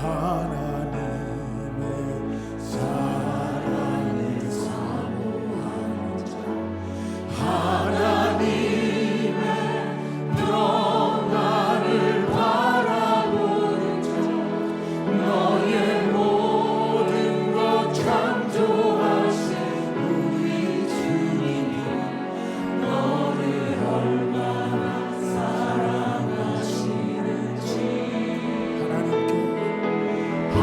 하나님의 사랑을 사모하는 자, 하나님의 평안을 바라보는 자, 너의 모든 것 창조하신 우리 주님이 너를 얼마나 사랑하시는지. 하나님께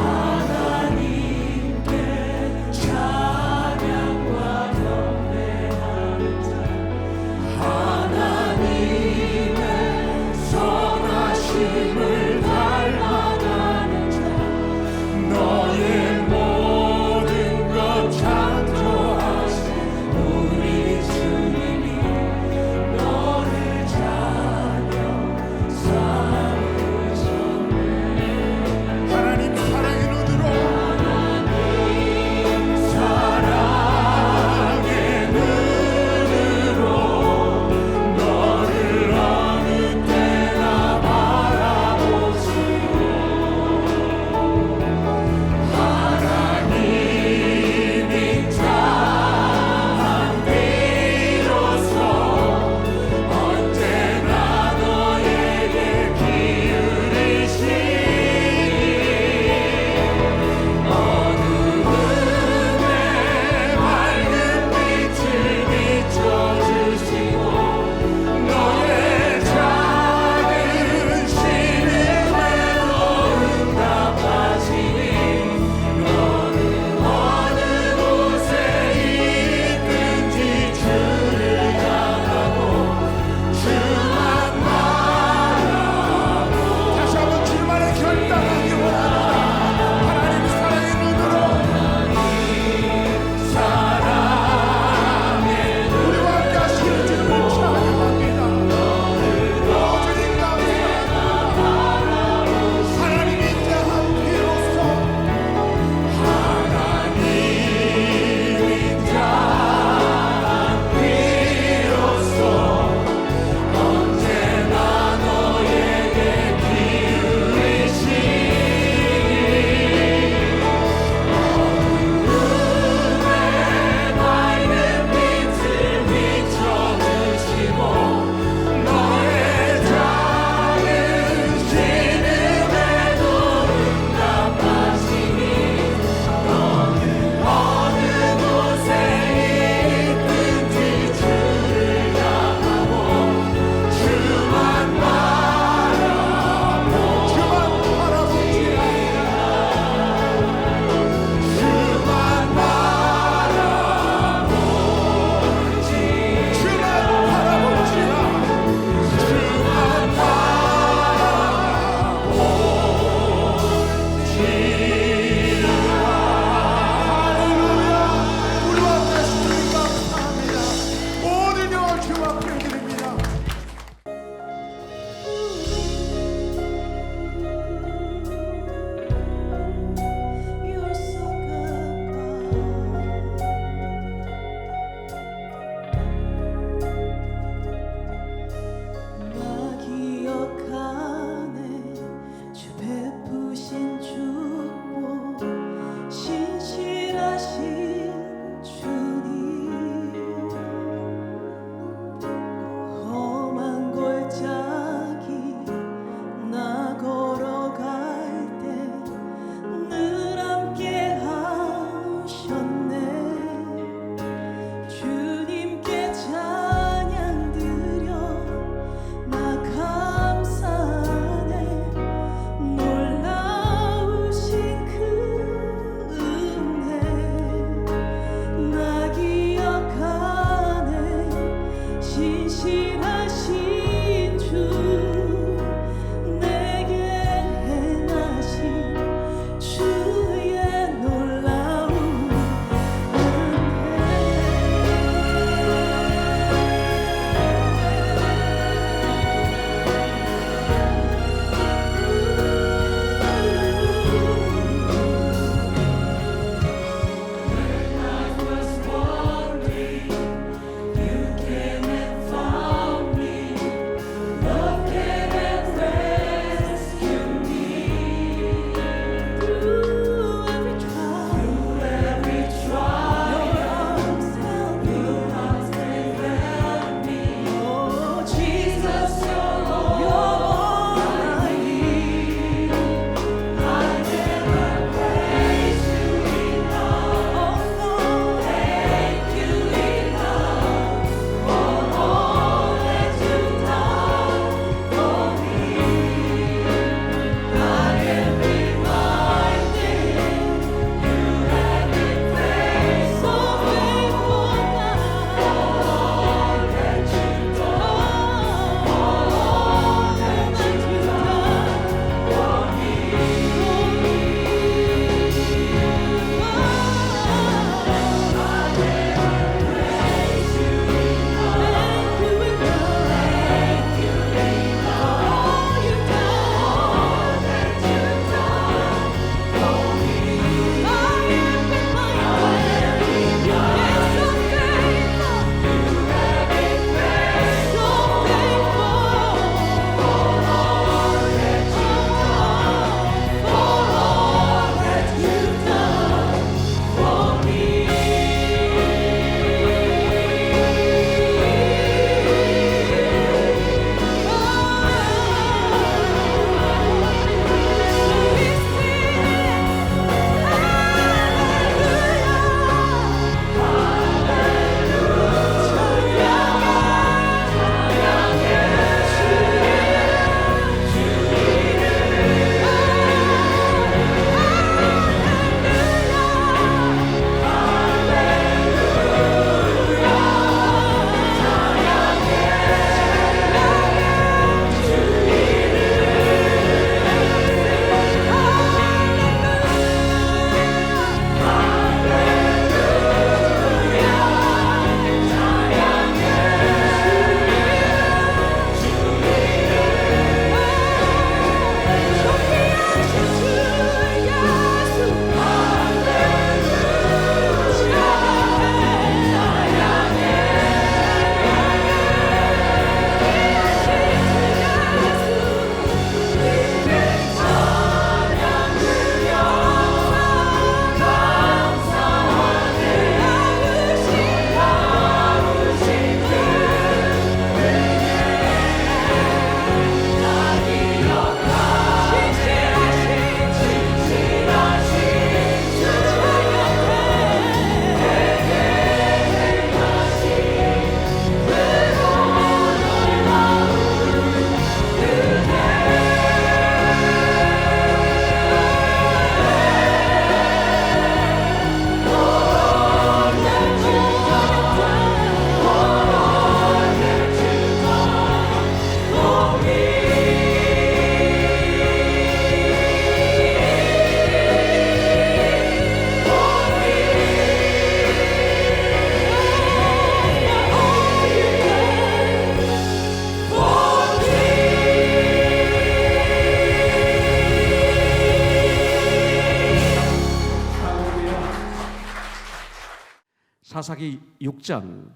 사사기 6장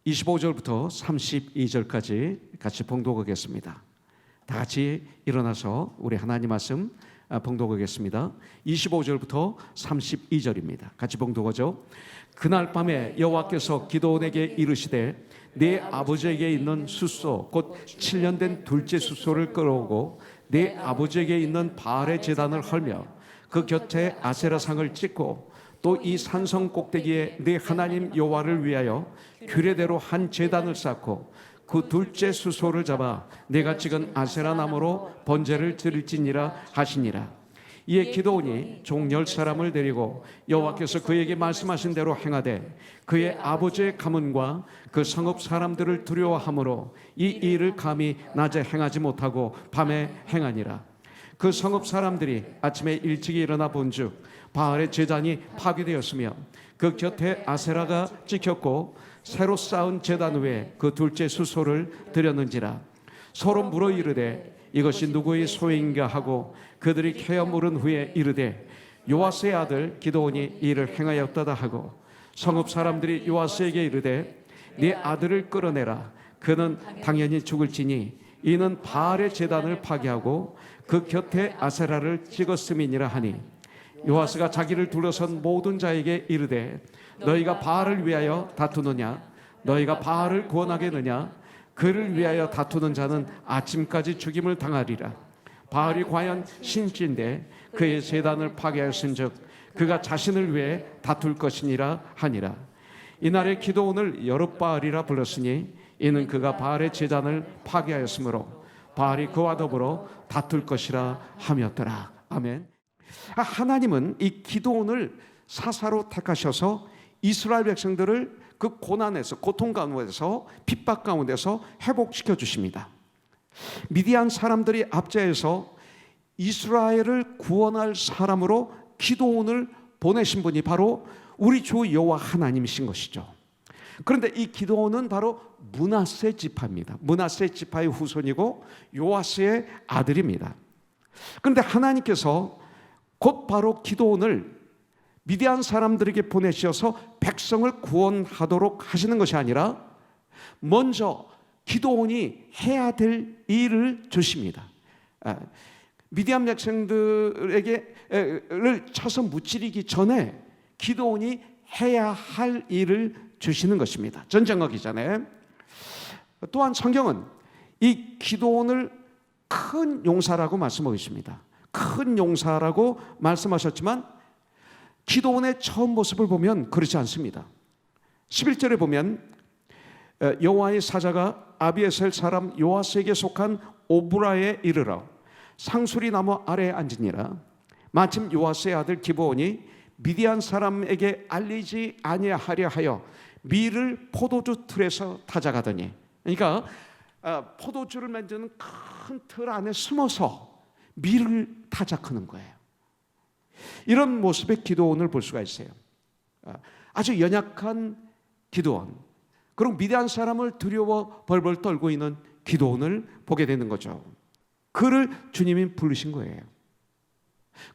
25절부터 32절까지 같이 봉독하겠습니다. 다 같이 일어나서 우리 하나님 말씀 봉독하겠습니다. 25절부터 32절입니다. 같이 봉독하죠. 그날 밤에 여호와께서 기드온에게 이르시되 네 아버지에게 있는 숫소 곧 7년 된 둘째 숫소를 끌어오고 네 아버지에게 있는 바알의 제단을 헐며 그 곁에 아세라상을 찍고 또 이 산성 꼭대기에 네 하나님 여호와를 위하여 규례대로 한 제단을 쌓고 그 둘째 숫소를 잡아 내가 찍은 아세라 나무로 번제를 드릴지니라 하시니라. 이에 기드온이 종 10사람을 데리고 여호와께서 그에게 말씀하신 대로 행하되 그의 아버지의 가문과 그 성읍 사람들을 두려워함으로 이 일을 감히 낮에 행하지 못하고 밤에 행하니라. 그 성읍 사람들이 아침에 일찍이 일어나 본즉 바알의 제단이 파괴되었으며 그 곁에 아세라가 찍혔고 새로 쌓은 제단 위에 그 둘째 숫소를 드렸는지라. 서로 물어 이르되 이것이 누구의 소인가 하고 그들이 캐어 물은 후에 이르되 요아스의 아들 기드온이 이를 행하였다다 하고 성읍 사람들이 요아스에게 이르되 네 아들을 끌어내라. 그는 당연히 죽을지니 이는 바알의 제단을 파괴하고 그 곁에 아세라를 찍었음이니라 하니 요아스가 자기를 둘러선 모든 자에게 이르되 너희가 바알을 위하여 다투느냐 너희가 바알을 구원하겠느냐 그를 위하여 다투는 자는 아침까지 죽임을 당하리라. 바알이 과연 신지인데 그의 제단을 파괴하였은즉 그가 자신을 위해 다툴 것이니라 하니라. 이날에 기드온을 여룻바알이라 불렀으니 이는 그가 바알의 제단을 파괴하였으므로 바알이 그와 더불어 다툴 것이라 하였더라. 아멘. 하나님은 이 기드온을 사사로 택하셔서 이스라엘 백성들을 그 고난에서 고통 가운데서 핍박 가운데서 회복시켜 주십니다. 미디안 사람들이 압제해서 이스라엘을 구원할 사람으로 기드온을 보내신 분이 바로 우리 주 여호와 하나님이신 것이죠. 그런데 이 기드온은 바로 므낫세 지파입니다. 므낫세 지파의 후손이고 요아스의 아들입니다. 그런데 하나님께서 곧 바로 기드온을 미디안 사람들에게 보내셔서 백성을 구원하도록 하시는 것이 아니라 먼저 기드온이 해야 될 일을 주십니다. 미디안 백성들에게를 쳐서 무찌르기 전에 기드온이 해야 할 일을 주시는 것입니다. 전쟁하기 전에. 또한 성경은 이 기드온을 큰 용사라고 말씀하고 있습니다. 큰 용사라고 말씀하셨지만 기드온의 처음 모습을 보면 그렇지 않습니다. 11절에 보면 여호와의 사자가 아비에셀 사람 요아스에게 속한 오브라에 이르러 상수리 나무 아래에 앉으니라. 마침 요아스의 아들 기브온이 미디안 사람에게 알리지 아니하려 하여 밀을 포도주 틀에서 타작하더니, 그러니까 포도주를 만드는 큰 틀 안에 숨어서 밀을 타작하는 거예요. 이런 모습의 기드온을 볼 수가 있어요. 아주 연약한 기드온, 그리고 미디안 사람을 두려워 벌벌 떨고 있는 기드온을 보게 되는 거죠. 그를 주님이 부르신 거예요.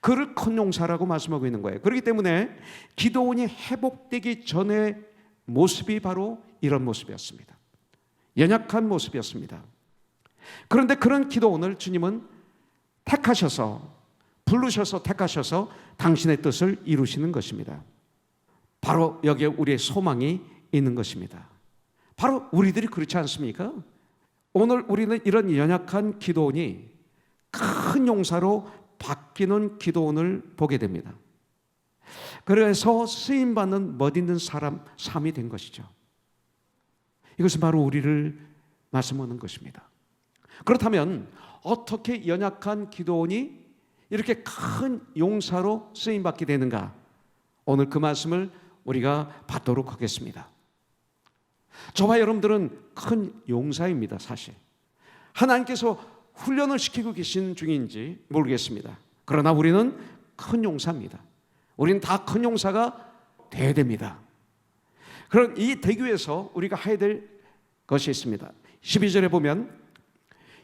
그를 큰 용사라고 말씀하고 있는 거예요. 그렇기 때문에 기드온이 회복되기 전의 모습이 바로 이런 모습이었습니다. 연약한 모습이었습니다. 그런데 그런 기드온을 주님은 택하셔서, 부르셔서 택하셔서 당신의 뜻을 이루시는 것입니다. 바로 여기에 우리의 소망이 있는 것입니다. 바로 우리들이 그렇지 않습니까? 오늘 우리는 이런 연약한 기드온이 큰 용사로 바뀌는 기드온을 보게 됩니다. 그래서 쓰임받는 멋있는 삶이 된 것이죠. 이것은 바로 우리를 말씀하는 것입니다. 그렇다면 어떻게 연약한 기드온이 이렇게 큰 용사로 쓰임받게 되는가? 오늘 그 말씀을 우리가 받도록 하겠습니다. 저와 여러분들은 큰 용사입니다. 사실 하나님께서 훈련을 시키고 계신 중인지 모르겠습니다. 그러나 우리는 큰 용사입니다. 우리는 다 큰 용사가 돼야 됩니다. 그럼 이 되기 위해서 우리가 해야 될 것이 있습니다. 12절에 보면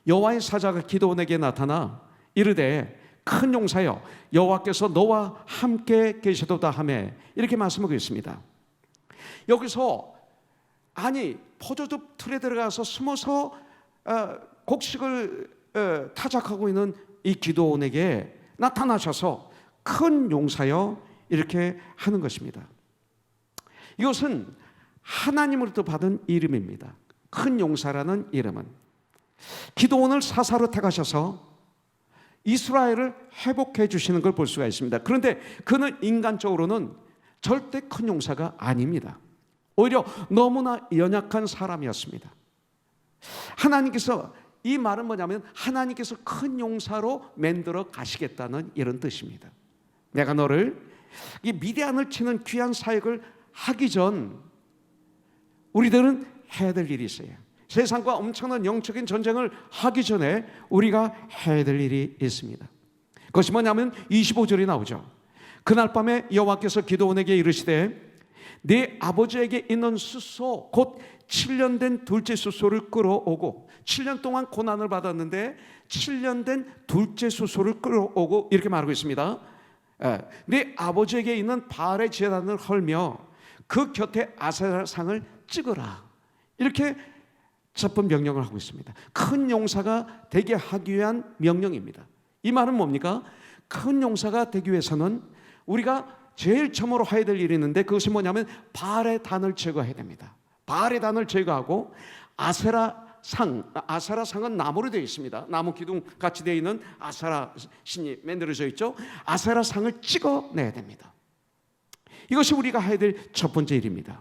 여호와의 사자가 기드온에게 나타나 이르되 큰 용사여 여호와께서 너와 함께 계시도다 하매 이렇게 말씀하고 있습니다. 여기서 아니 포도즙 틀에 들어가서 숨어서 곡식을 타작하고 있는 이 기드온에게 나타나셔서 큰 용사여 이렇게 하는 것입니다. 이것은 하나님으로부터 받은 이름입니다. 큰 용사라는 이름은 기드온을 사사로 택하셔서 이스라엘을 회복해 주시는 걸 볼 수가 있습니다. 그런데 그는 인간적으로는 절대 큰 용사가 아닙니다. 오히려 너무나 연약한 사람이었습니다. 하나님께서, 이 말은 뭐냐면 하나님께서 큰 용사로 만들어 가시겠다는 이런 뜻입니다. 내가 너를 이 미디안을 치는 귀한 사역을 하기 전 우리들은 해야 될 일이 있어요. 세상과 엄청난 영적인 전쟁을 하기 전에 우리가 해야 될 일이 있습니다. 그것이 뭐냐면 25절이 나오죠. 그날 밤에 여호와께서 기드온에게 이르시되 네 아버지에게 있는 숫소 곧 7년 된 둘째 숫소를 끌어오고 7년 동안 고난을 받았는데 7년 된 둘째 숫소를 끌어오고 이렇게 말하고 있습니다. 네 아버지에게 있는 바알의 제단을 헐며 그 곁에 아세라상을 찍어라. 이렇게 첫 번 명령을 하고 있습니다. 큰 용사가 되게 하기 위한 명령입니다. 이 말은 뭡니까? 큰 용사가 되기 위해서는 우리가 제일 처음으로 해야 될 일이 있는데 그것이 뭐냐면 바알의 단을 제거해야 됩니다. 바알의 단을 제거하고 아세라상은 나무로 되어 있습니다. 나무 기둥 같이 되어 있는 아세라 신이 만들어져 있죠. 아세라상을 찍어내야 됩니다. 이것이 우리가 해야 될 첫 번째 일입니다.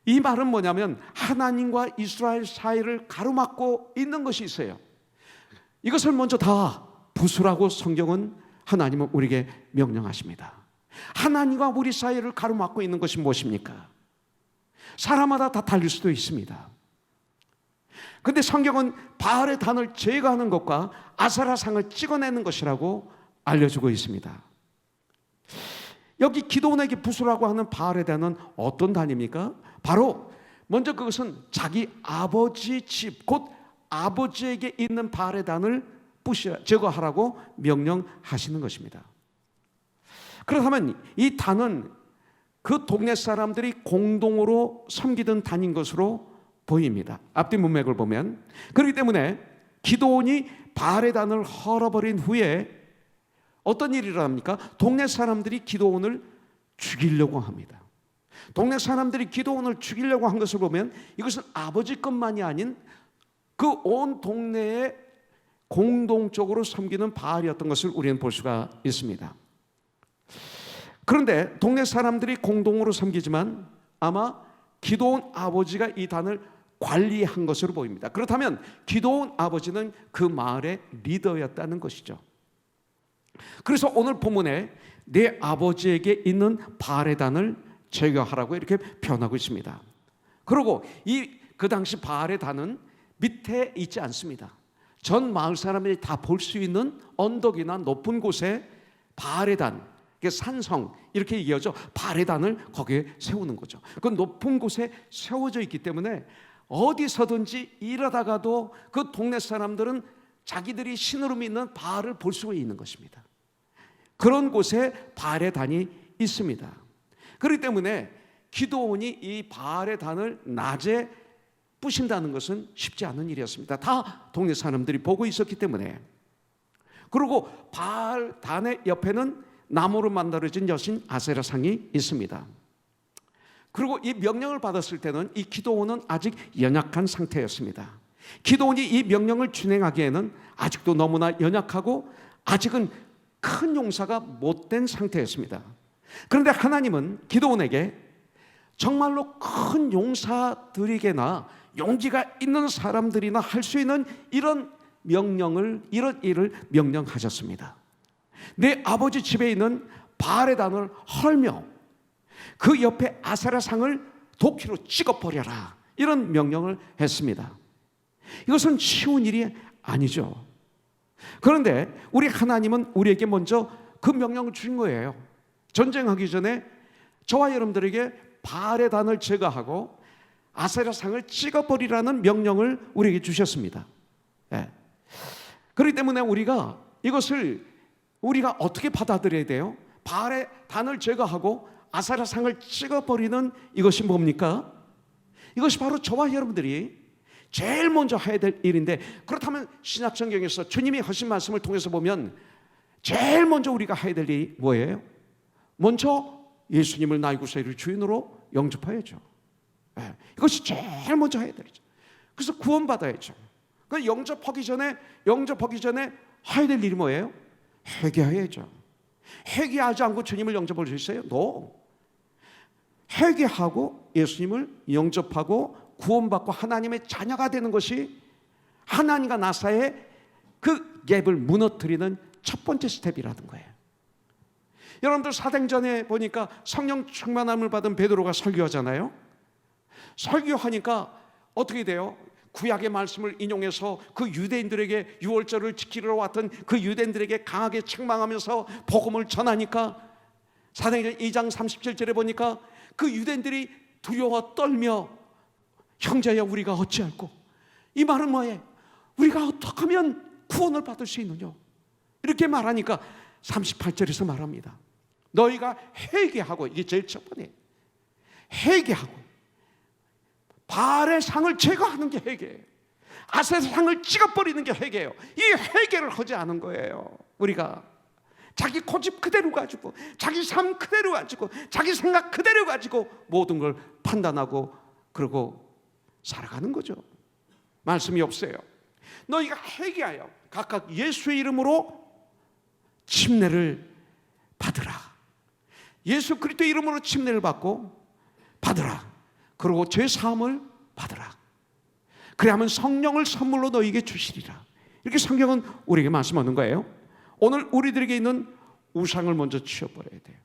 이 말은 뭐냐면 하나님과 이스라엘 사이를 가로막고 있는 것이 있어요. 이것을 먼저 다 부수라고 성경은 하나님은 우리에게 명령하십니다. 하나님과 우리 사이를 가로막고 있는 것이 무엇입니까? 사람마다 다 달릴 수도 있습니다. 그런데 성경은 바알의 단을 제거하는 것과 아세라상을 찍어내는 것이라고 알려주고 있습니다. 여기 기드온에게 부수라고 하는 바알의 단은 어떤 단입니까? 바로 먼저 그것은 자기 아버지 집, 곧 아버지에게 있는 바알의 단을 제거하라고 명령하시는 것입니다. 그렇다면 이 단은 그 동네 사람들이 공동으로 섬기던 단인 것으로 보입니다. 앞뒤 문맥을 보면. 그렇기 때문에 기드온이 바알의 단을 헐어버린 후에 어떤 일이 일어납니까? 동네 사람들이 기드온을 죽이려고 합니다. 동네 사람들이 기드온을 죽이려고 한 것을 보면 이것은 아버지 것만이 아닌 그 온 동네에 공동적으로 섬기는 바알이었던 것을 우리는 볼 수가 있습니다. 그런데 동네 사람들이 공동으로 섬기지만 아마 기드온 아버지가 이 단을 관리한 것으로 보입니다. 그렇다면 기드온 아버지는 그 마을의 리더였다는 것이죠. 그래서 오늘 본문에 내 아버지에게 있는 바알의 단을 제거하라고 이렇게 표현하고 있습니다. 그리고 그 당시 바알의 단은 밑에 있지 않습니다. 전 마을 사람들이 다 볼 수 있는 언덕이나 높은 곳에 바알의 단, 산성 이렇게 얘기하죠. 바알의 단을 거기에 세우는 거죠. 그 높은 곳에 세워져 있기 때문에 어디서든지 일하다가도 그 동네 사람들은 자기들이 신으로 믿는 바알을 볼 수 있는 것입니다. 그런 곳에 바알의 단이 있습니다. 그렇기 때문에 기드온이 이 바알의 단을 낮에 부신다는 것은 쉽지 않은 일이었습니다. 다 동네 사람들이 보고 있었기 때문에. 그리고 바알 단의 옆에는 나무로 만들어진 여신 아세라상이 있습니다. 그리고 이 명령을 받았을 때는 이 기드온은 아직 연약한 상태였습니다. 기드온이 이 명령을 준행하기에는 아직도 너무나 연약하고 아직은 큰 용사가 못된 상태였습니다. 그런데 하나님은 기드온에게 정말로 큰 용사들에게나 용기가 있는 사람들이나 할 수 있는 이런 일을 명령하셨습니다. 내 아버지 집에 있는 바알의 단을 헐며 그 옆에 아세라상을 도끼로 찍어버려라, 이런 명령을 했습니다. 이것은 쉬운 일이 아니죠. 그런데 우리 하나님은 우리에게 먼저 그 명령을 주신 거예요. 전쟁하기 전에 저와 여러분들에게 바알의 단을 제거하고 아세라상을 찍어버리라는 명령을 우리에게 주셨습니다. 그렇기 때문에 이것을 우리가 어떻게 받아들여야 돼요? 바알의 단을 제거하고 아세라 상을 찍어버리는 이것이 뭡니까? 이것이 바로 저와 여러분들이 제일 먼저 해야 될 일인데, 그렇다면 신약 성경에서 주님이 하신 말씀을 통해서 보면 제일 먼저 우리가 해야 될 일이 뭐예요? 먼저 예수님을 나의 구세주 주인으로 영접해야죠. 네, 이것이 제일 먼저 해야 되죠. 그래서 구원받아야죠. 그 영접하기 전에 해야 될 일이 뭐예요? 회개해야죠. 회개하지 않고 주님을 영접할 수 있어요? No. 회개하고 예수님을 영접하고 구원받고 하나님의 자녀가 되는 것이 하나님과 나 사이의 그 갭을 무너뜨리는 첫 번째 스텝이라는 거예요. 여러분들 사도행전에 보니까 성령 충만함을 받은 베드로가 설교하잖아요. 설교하니까 어떻게 돼요? 구약의 말씀을 인용해서 그 유대인들에게 유월절을 지키러 왔던 그 유대인들에게 강하게 책망하면서 복음을 전하니까 사도행전 2장 37절에 보니까 그 유대인들이 두려워 떨며 형제여 우리가 어찌할꼬? 이 말은 뭐예요? 우리가 어떻게 하면 구원을 받을 수 있느냐? 이렇게 말하니까 38절에서 말합니다. 너희가 회개하고, 이게 제일 첫 번째, 회개하고 바알의 상을 제거하는 게 회개예요. 아세라 상을 찍어버리는 게 회개예요. 이 회개를 하지 않은 거예요. 우리가 자기 고집 그대로 가지고, 자기 삶 그대로 가지고, 자기 생각 그대로 가지고 모든 걸 판단하고 그러고 살아가는 거죠. 말씀이 없어요. 너희가 회개하여 각각 예수의 이름으로 침례를 받으라. 예수 그리스도의 이름으로 침례를 받고 받으라. 그리고 죄 사함을 받으라. 그래야만 성령을 선물로 너희에게 주시리라. 이렇게 성경은 우리에게 말씀하는 거예요. 오늘 우리들에게 있는 우상을 먼저 치워버려야 돼요.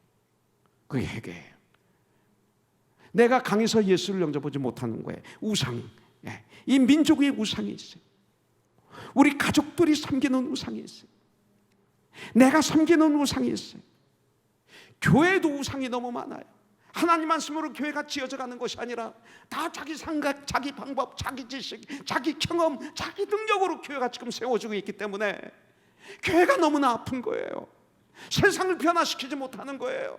그게 회개예요. 내가 강해서 예수를 영접하지 못하는 거예요. 우상. 이 민족 위에 우상이 있어요. 우리 가족들이 섬기는 우상이 있어요. 내가 섬기는 우상이 있어요. 교회도 우상이 너무 많아요. 하나님 말씀으로 교회가 지어져 가는 것이 아니라 다 자기 생각, 자기 방법, 자기 지식, 자기 경험, 자기 능력으로 교회가 지금 세워지고 있기 때문에 교회가 너무나 아픈 거예요. 세상을 변화시키지 못하는 거예요.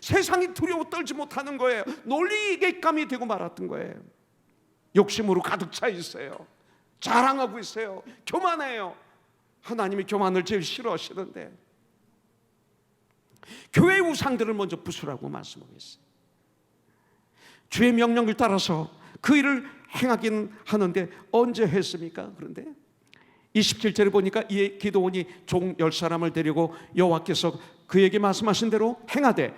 세상이 두려워 떨지 못하는 거예요. 논리객감이 되고 말았던 거예요. 욕심으로 가득 차 있어요. 자랑하고 있어요. 교만해요. 하나님이 교만을 제일 싫어하시는데 교회의 우상들을 먼저 부수라고 말씀하고 있어요. 주의 명령을 따라서 그 일을 행하긴 하는데 언제 했습니까? 그런데 27절에 보니까 이 기드온이 종 10사람을 데리고 여호와께서 그에게 말씀하신 대로 행하되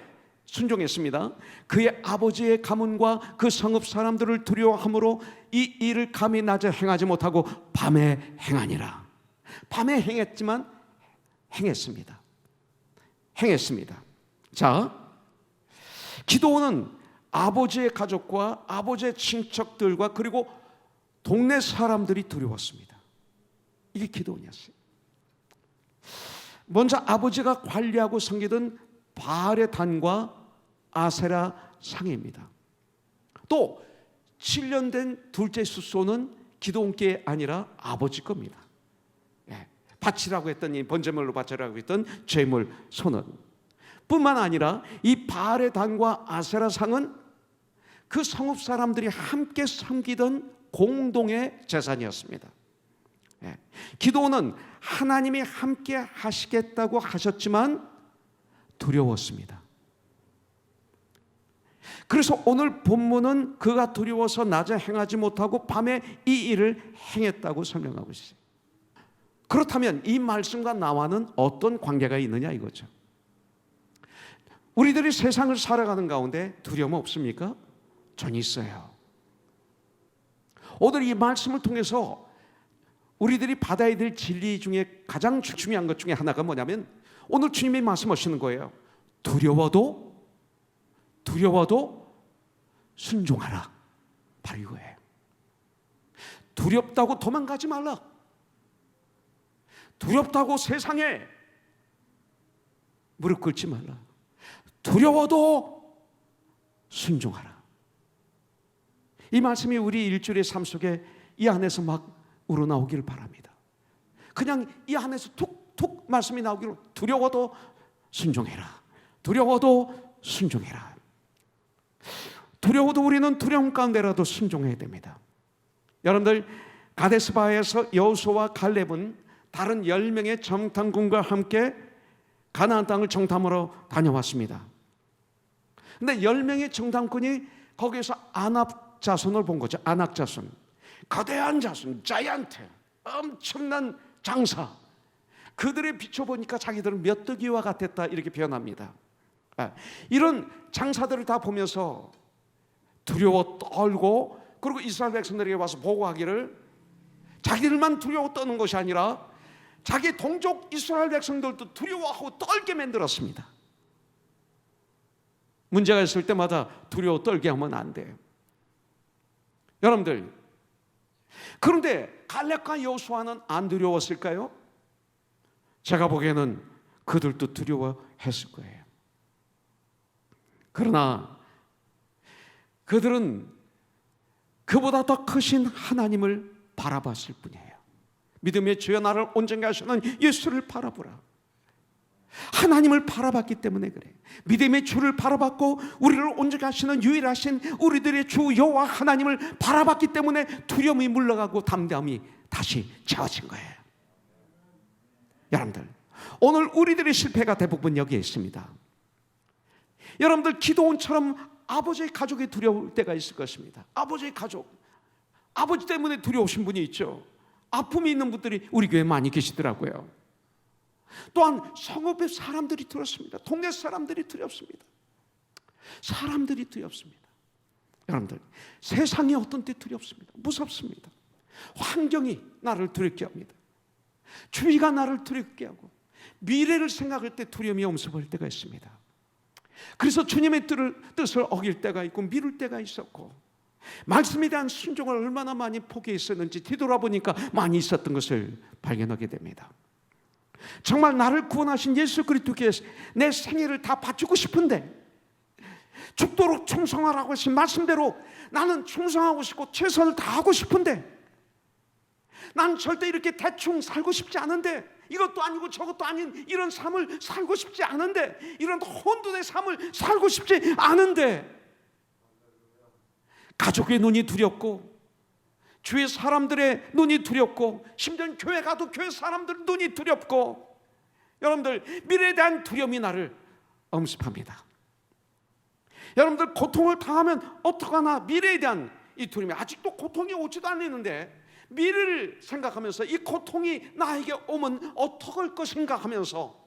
순종했습니다. 그의 아버지의 가문과 그 성읍 사람들을 두려워함으로 이 일을 감히 낮에 행하지 못하고 밤에 행하니라. 밤에 행했지만 행했습니다. 자, 기드온은 아버지의 가족과 아버지의 친척들과 그리고 동네 사람들이 두려웠습니다. 이게 기드온이었어요. 먼저 아버지가 관리하고 섬기던 바알의 단과 아세라 상입니다. 또 7년 된 둘째 숫소는 기드온께 아니라 아버지 겁니다. 바치라고 했더니 번제물로 바치라고 했던 제물 소는 뿐만 아니라 이 바알의 단과 아세라 상은 그 성읍 사람들이 함께 섬기던 공동의 재산이었습니다. 기드온은 하나님이 함께 하시겠다고 하셨지만 두려웠습니다. 그래서 오늘 본문은 그가 두려워서 낮에 행하지 못하고 밤에 이 일을 행했다고 설명하고 있어요. 그렇다면 이 말씀과 나와는 어떤 관계가 있느냐 이거죠. 우리들이 세상을 살아가는 가운데 두려움 없습니까? 전 있어요. 오늘 이 말씀을 통해서 우리들이 받아야 될 진리 중에 가장 중요한 것 중에 하나가 뭐냐면 오늘 주님이 말씀하시는 거예요. 두려워도 순종하라. 바로 이거예요. 두렵다고 도망가지 말라. 두렵다고 세상에 무릎 꿇지 말라. 두려워도 순종하라. 이 말씀이 우리 일주일의 삶 속에 이 안에서 막 우러나오기를 바랍니다. 그냥 이 안에서 툭툭 말씀이 나오기를 두려워도 순종해라. 두려워도 순종해라. 두려워도 우리는 두려움 가운데라도 순종해야 됩니다. 여러분들, 가데스바에서 여호수아와 갈렙은 다른 10명의 정탐꾼과 함께 가나안 땅을 정탐하러 다녀왔습니다. 근데 10명의 정탐꾼이 거기에서 아낙 자손을 본 거죠. 아낙 자손, 거대한 자손, 자이언트, 엄청난 장사. 그들의 비춰보니까 자기들은 메뚜기와 같았다, 이렇게 표현합니다. 이런 장사들을 다 보면서 두려워 떨고, 그리고 이스라엘 백성들에게 와서 보고하기를 자기들만 두려워 떠는 것이 아니라 자기 동족 이스라엘 백성들도 두려워하고 떨게 만들었습니다. 문제가 있을 때마다 두려워 떨게 하면 안 돼요. 여러분들, 그런데 갈렙과 여호수아는 안 두려웠을까요? 제가 보기에는 그들도 두려워했을 거예요. 그러나 그들은 그보다 더 크신 하나님을 바라봤을 뿐이에요. 믿음의 주여 나를 온전케 하시는 예수를 바라보라. 하나님을 바라봤기 때문에 그래요. 믿음의 주를 바라봤고 우리를 온전케 하시는 유일하신 우리들의 주 여호와 하나님을 바라봤기 때문에 두려움이 물러가고 담대함이 다시 채워진 거예요. 여러분들, 오늘 우리들의 실패가 대부분 여기에 있습니다. 여러분들, 기도원처럼 아버지의 가족이 두려울 때가 있을 것입니다. 아버지의 가족, 아버지 때문에 두려우신 분이 있죠. 아픔이 있는 분들이 우리 교회에 많이 계시더라고요. 또한 성읍의 사람들이 두렵습니다. 동네 사람들이 두렵습니다. 사람들이 두렵습니다. 여러분들, 세상이 어떤 때 두렵습니다. 무섭습니다. 환경이 나를 두렵게 합니다. 주위가 나를 두렵게 하고 미래를 생각할 때 두려움이 엄습할 때가 있습니다. 그래서 주님의 뜻을 어길 때가 있고 미룰 때가 있었고, 말씀에 대한 순종을 얼마나 많이 포기했었는지 뒤돌아보니까 많이 있었던 것을 발견하게 됩니다. 정말 나를 구원하신 예수 그리스도께 내 생애를 다 바치고 싶은데, 죽도록 충성하라고 하신 말씀대로 나는 충성하고 싶고 최선을 다하고 싶은데, 난 절대 이렇게 대충 살고 싶지 않은데, 이것도 아니고 저것도 아닌 이런 삶을 살고 싶지 않은데, 이런 혼돈의 삶을 살고 싶지 않은데, 가족의 눈이 두렵고 주위 사람들의 눈이 두렵고 심지어 교회 가도 교회 사람들 눈이 두렵고, 여러분들, 미래에 대한 두려움이 나를 엄습합니다. 여러분들, 고통을 당하면 어떡하나, 미래에 대한 이 두려움이, 아직도 고통이 오지도 않았는데 미래를 생각하면서 이 고통이 나에게 오면 어떡할 것인가 하면서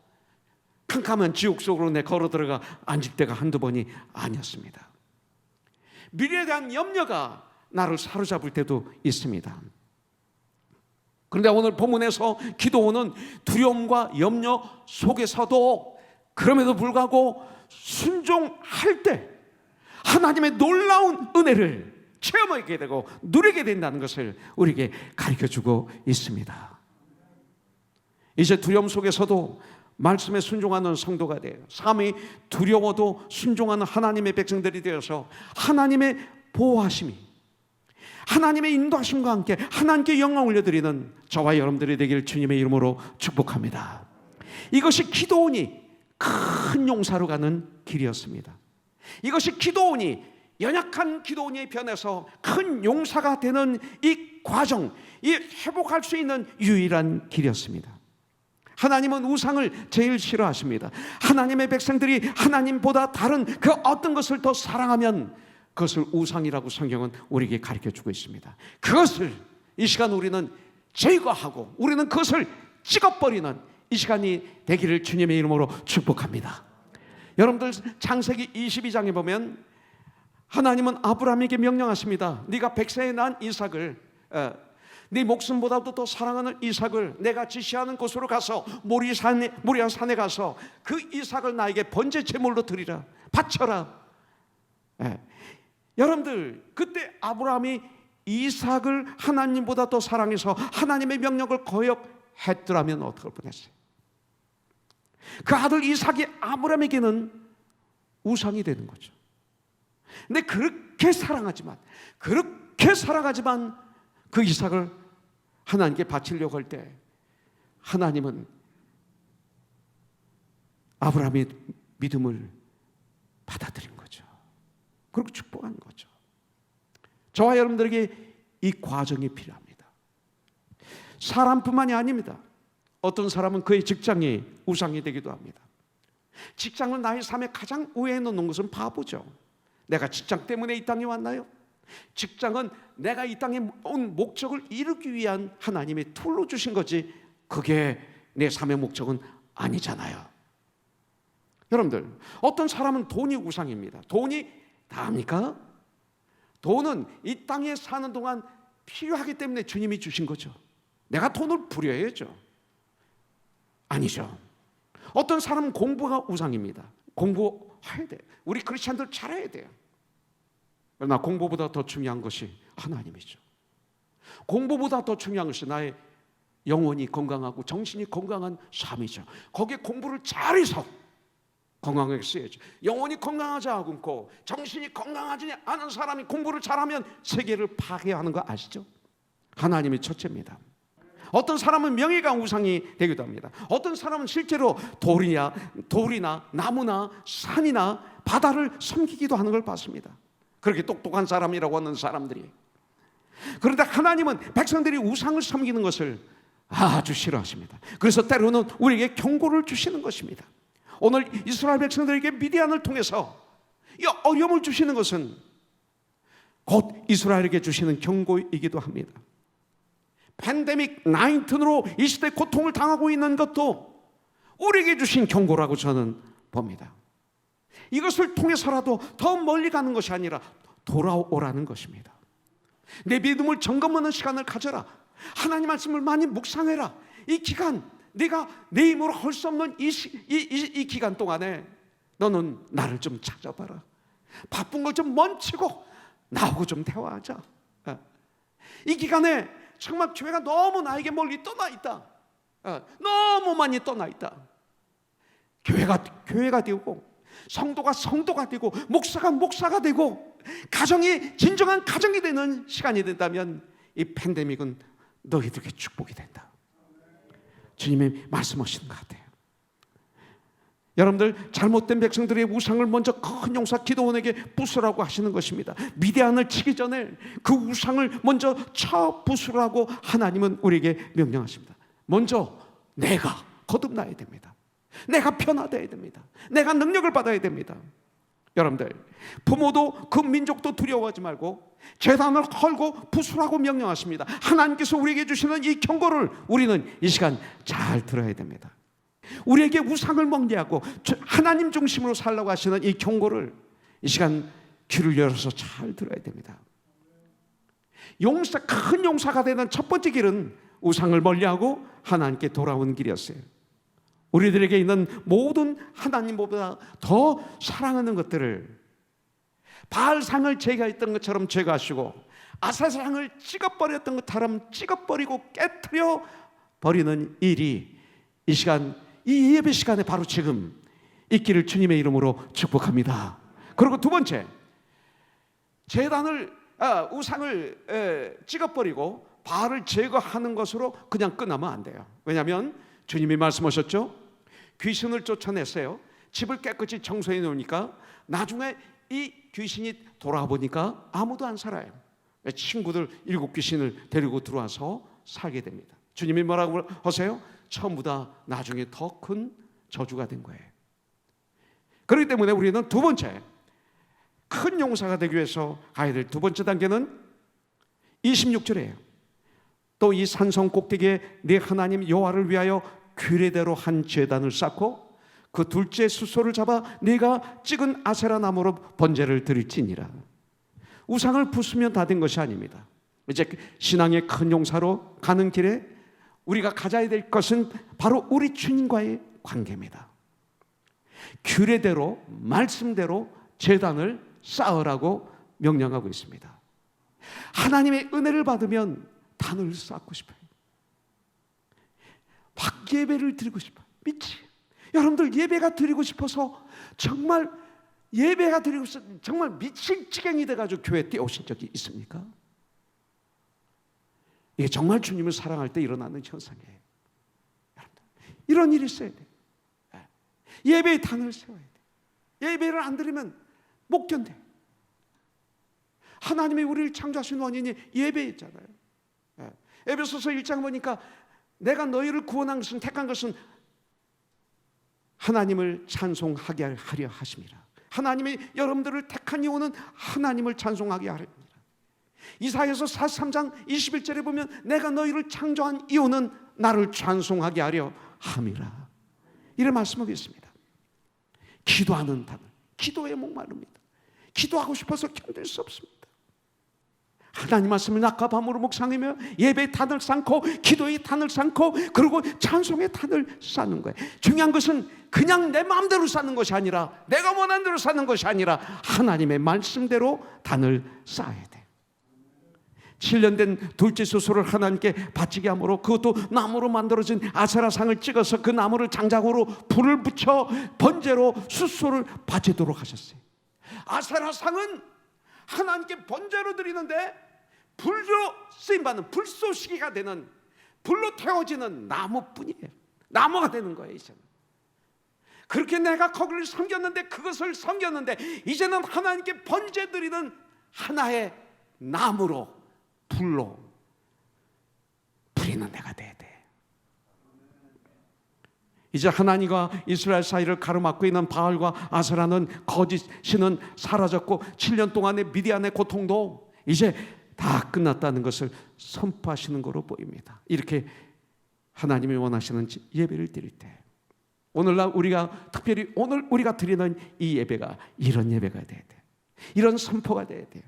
캄캄한 지옥 속으로 내 걸어 들어가 앉을 때가 한두 번이 아니었습니다. 미래에 대한 염려가 나를 사로잡을 때도 있습니다. 그런데 오늘 본문에서 기도원은 두려움과 염려 속에서도 그럼에도 불구하고 순종할 때 하나님의 놀라운 은혜를 체험하게 되고 누리게 된다는 것을 우리에게 가르쳐주고 있습니다. 이제 두려움 속에서도 말씀에 순종하는 성도가 돼요. 삶이 두려워도 순종하는 하나님의 백성들이 되어서 하나님의 보호하심이, 하나님의 인도하심과 함께 하나님께 영광 올려드리는 저와 여러분들이 되기를 주님의 이름으로 축복합니다. 이것이 기도원이 큰 용사로 가는 길이었습니다. 이것이 기도원이, 연약한 기도원이 변해서 큰 용사가 되는 이 과정, 이 회복할 수 있는 유일한 길이었습니다. 하나님은 우상을 제일 싫어하십니다. 하나님의 백성들이 하나님보다 다른 그 어떤 것을 더 사랑하면 그것을 우상이라고 성경은 우리에게 가르쳐주고 있습니다. 그것을 이 시간 우리는 제거하고 우리는 그것을 찍어버리는 이 시간이 되기를 주님의 이름으로 축복합니다. 여러분들, 창세기 22장에 보면 하나님은 아브라함에게 명령하십니다. 네가 100세에 난 이삭을, 네 목숨보다도 더 사랑하는 이삭을 내가 지시하는 곳으로 가서 모리아 산에 가서 그 이삭을 나에게 번제 제물로 드리라, 바쳐라. 여러분들, 그때 아브라함이 이삭을 하나님보다 더 사랑해서 하나님의 명령을 거역했더라면 어떻게 뻔했어요? 그 아들 이삭이 아브라함에게는 우상이 되는 거죠. 근데 그렇게 사랑하지만 그 이삭을 하나님께 바치려고 할 때 하나님은 아브라함의 믿음을 받아들인 거죠. 그리고 축복한 거죠. 저와 여러분들에게 이 과정이 필요합니다. 사람뿐만이 아닙니다. 어떤 사람은 그의 직장이 우상이 되기도 합니다. 직장을 나의 삶의 가장 우회에 놓는 것은 바보죠. 내가 직장 때문에 이 땅에 왔나요? 직장은 내가 이 땅에 온 목적을 이루기 위한 하나님의 툴로 주신 거지, 그게 내 삶의 목적은 아니잖아요. 여러분들, 어떤 사람은 돈이 우상입니다. 돈이 다합니까? 돈은 이 땅에 사는 동안 필요하기 때문에 주님이 주신 거죠. 내가 돈을 부려야죠. 아니죠. 어떤 사람은 공부가 우상입니다. 공부해야 돼. 우리 크리스찬들 잘해야 돼요. 그러나 공부보다 더 중요한 것이 하나님이죠. 공부보다 더 중요한 것이 나의 영혼이 건강하고 정신이 건강한 삶이죠. 거기에 공부를 잘해서 건강하게 써야죠. 영혼이 건강하지 않고 정신이 건강하지 않은 사람이 공부를 잘하면 세계를 파괴하는 거 아시죠? 하나님이 첫째입니다. 어떤 사람은 명예가 우상이 되기도 합니다. 어떤 사람은 실제로 돌이나 나무나 산이나 바다를 섬기기도 하는 걸 봤습니다. 그렇게 똑똑한 사람이라고 하는 사람들이. 그런데 하나님은 백성들이 우상을 섬기는 것을 아주 싫어하십니다. 그래서 때로는 우리에게 경고를 주시는 것입니다. 오늘 이스라엘 백성들에게 미디안을 통해서 이 어려움을 주시는 것은 곧 이스라엘에게 주시는 경고이기도 합니다. 팬데믹 19으로 이 시대 고통을 당하고 있는 것도 우리에게 주신 경고라고 저는 봅니다. 이것을 통해서라도 더 멀리 가는 것이 아니라 돌아오라는 것입니다. 내 믿음을 점검하는 시간을 가져라. 하나님 말씀을 많이 묵상해라. 이 기간, 네가 내 힘으로 할 수 없는 이 기간 동안에 너는 나를 좀 찾아봐라. 바쁜 걸 좀 멈추고 나하고 좀 대화하자. 이 기간에 정말 교회가 너무 나에게 멀리 떠나 있다. 너무 많이 떠나 있다. 교회가 되고 성도가 되고 목사가 되고 가정이 진정한 가정이 되는 시간이 된다면 이 팬데믹은 너희들에게 축복이 된다. 주님이 말씀하시는 것 같아요. 여러분들, 잘못된 백성들의 우상을 먼저 큰 용사 기드온에게 부수라고 하시는 것입니다. 미디안을 치기 전에 그 우상을 먼저 쳐 부수라고 하나님은 우리에게 명령하십니다. 먼저 내가 거듭나야 됩니다. 내가 변화되어야 됩니다. 내가 능력을 받아야 됩니다. 여러분들, 부모도 그 민족도 두려워하지 말고 제단을 헐고 부수라고 명령하십니다. 하나님께서 우리에게 주시는 이 경고를 우리는 이 시간 잘 들어야 됩니다. 우리에게 우상을 멀리하고 하나님 중심으로 살라고 하시는 이 경고를 이 시간 귀를 열어서 잘 들어야 됩니다. 큰 용사가 되는 첫 번째 길은 우상을 멀리하고 하나님께 돌아오는 길이었어요. 우리들에게 있는 모든 하나님보다 더 사랑하는 것들을, 바알상을 제거했던 것처럼 제거하시고 아세라상을 찍어버렸던 것처럼 찍어버리고 깨트려 버리는 일이 이 시간, 이 예배 시간에 바로 지금 있기를 주님의 이름으로 축복합니다. 그리고 두 번째, 우상을 찍어버리고 바알을 제거하는 것으로 그냥 끝나면 안 돼요. 왜냐하면 주님이 말씀하셨죠. 귀신을 쫓아냈어요. 집을 깨끗이 청소해 놓으니까 나중에 이 귀신이 돌아와 보니까 아무도 안 살아요. 친구들 7 귀신을 데리고 들어와서 살게 됩니다. 주님이 뭐라고 하세요? 처음보다 나중에 더 큰 저주가 된 거예요. 그렇기 때문에 우리는 두 번째, 큰 용사가 되기 위해서 가야 될 두 번째 단계는 26절이에요. 또 이 산성 꼭대기에 네 하나님 여호와를 위하여 규례대로 한 제단을 쌓고 그 둘째 숫소를 잡아 네가 찍은 아세라 나무로 번제를 드릴지니라. 우상을 부수면 다 된 것이 아닙니다. 이제 신앙의 큰 용사로 가는 길에 우리가 가져야 될 것은 바로 우리 주님과의 관계입니다. 규례대로, 말씀대로 제단을 쌓으라고 명령하고 있습니다. 하나님의 은혜를 받으면 단을 쌓고 싶어요. 막 예배를 드리고 싶어요. 여러분들, 예배가 드리고 싶어서 정말 예배가 드리고 싶어서 정말 미칠 지경이 돼가지고 교회에 뛰어오신 적이 있습니까? 이게 정말 주님을 사랑할 때 일어나는 현상이에요. 여러분들, 이런 일이 있어야 돼요. 예배의 단을 세워야 돼요. 예배를 안 드리면 못 견뎌. 하나님이 우리를 창조하신 원인이 예배였잖아요. 에베소서 1장 보니까 내가 너희를 구원한 것은, 택한 것은 하나님을 찬송하게 하려 하심이라. 하나님이 여러분들을 택한 이유는 하나님을 찬송하게 하려 합니다. 이사야서 43장 21절에 보면 내가 너희를 창조한 이유는 나를 찬송하게 하려 함이라. 이런 말씀하고 있습니다. 기도하는 단을, 기도에 목마릅니다. 기도하고 싶어서 견딜 수 없습니다. 하나님 말씀을 낮과 밤으로 묵상하며 예배의 탄을 쌓고 기도의 탄을 쌓고 그리고 찬송의 탄을 쌓는 거예요. 중요한 것은 그냥 내 마음대로 쌓는 것이 아니라, 내가 원하는 대로 쌓는 것이 아니라 하나님의 말씀대로 단을 쌓아야 돼요. 7년 된 둘째 수소를 하나님께 바치게 함으로, 그것도 나무로 만들어진 아세라상을 찍어서 그 나무를 장작으로 불을 붙여 번제로 수소를 바치도록 하셨어요. 아세라상은 하나님께 번제로 드리는데 불로 쓰임받는 불쏘시개가 되는, 불로 태워지는 나무뿐이에요. 나무가 되는 거예요. 이제는 그렇게 내가 거기를 섬겼는데, 그것을 섬겼는데, 이제는 하나님께 번제 드리는 하나의 나무로, 불로 부리는 내가 돼야 돼. 이제 하나님과 이스라엘 사이를 가로막고 있는 바알과 아세라는 거짓 신은 사라졌고 7년 동안의 미디안의 고통도 이제 다 끝났다는 것을 선포하시는 것으로 보입니다. 이렇게 하나님이 원하시는 예배를 드릴 때, 오늘날 우리가 특별히 오늘 우리가 드리는 이 예배가 이런 예배가 돼야 돼. 이런 선포가 돼야 돼요.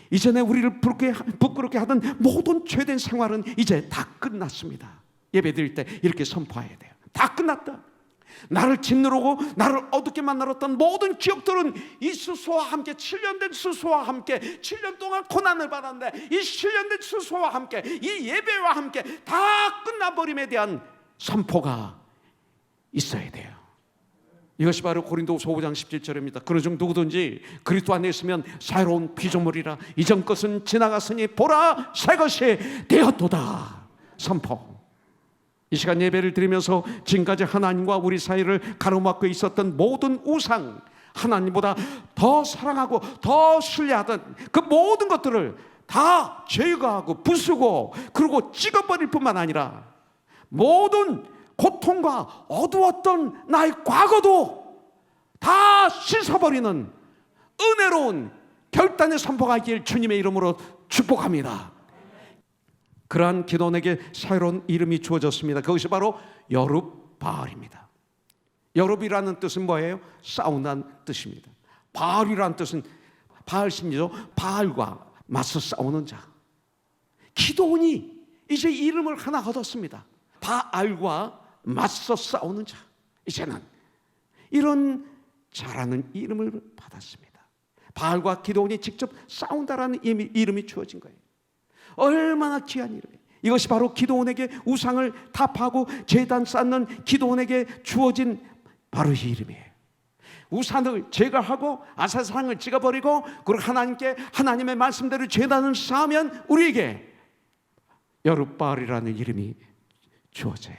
이전에 우리를 부끄럽게 하던 모든 죄된 생활은 이제 다 끝났습니다. 예배 드릴 때 이렇게 선포해야 돼요. 다 끝났다. 나를 짓누르고 나를 어둡게 만들었던 모든 기억들은 이 수소와 함께, 7년 된 수소와 함께, 7년 동안 고난을 받았는데 이 7년 된 수소와 함께, 이 예배와 함께 다 끝나버림에 대한 선포가 있어야 돼요. 이것이 바로 고린도후서 5장 17절입니다. 그러중 누구든지 그리스도 안에 있으면 새로운 피조물이라, 이전 것은 지나갔으니 보라 새 것이 되었도다. 선포. 이 시간 예배를 드리면서 지금까지 하나님과 우리 사이를 가로막고 있었던 모든 우상, 하나님보다 더 사랑하고 더 신뢰하던 그 모든 것들을 다 제거하고 부수고 그리고 찍어버릴 뿐만 아니라 모든 고통과 어두웠던 나의 과거도 다 씻어버리는 은혜로운 결단의 선포가 있길 주님의 이름으로 축복합니다. 그러한 기도원에게 새로운 이름이 주어졌습니다. 그것이 바로 여룹바알입니다. 여룹이라는 뜻은 뭐예요? 싸운다는 뜻입니다. 바알이라는 뜻은 바알 신이죠. 바알과 맞서 싸우는 자. 기도원이 이제 이름을 하나 얻었습니다. 바알과 맞서 싸우는 자. 이제는 이런 자라는 이름을 받았습니다. 바알과 기도원이 직접 싸운다라는 이름이 주어진 거예요. 얼마나 귀한 이름이에요. 이것이 바로 기도원에게 우상을 타파하고 제단 쌓는 기도원에게 주어진 바로 이 이름이에요. 우상을 제거하고 아세라상을 찍어버리고 그리고 하나님께 하나님의 말씀대로 제단을 쌓으면 우리에게 여룹바알이라는 이름이 주어져요.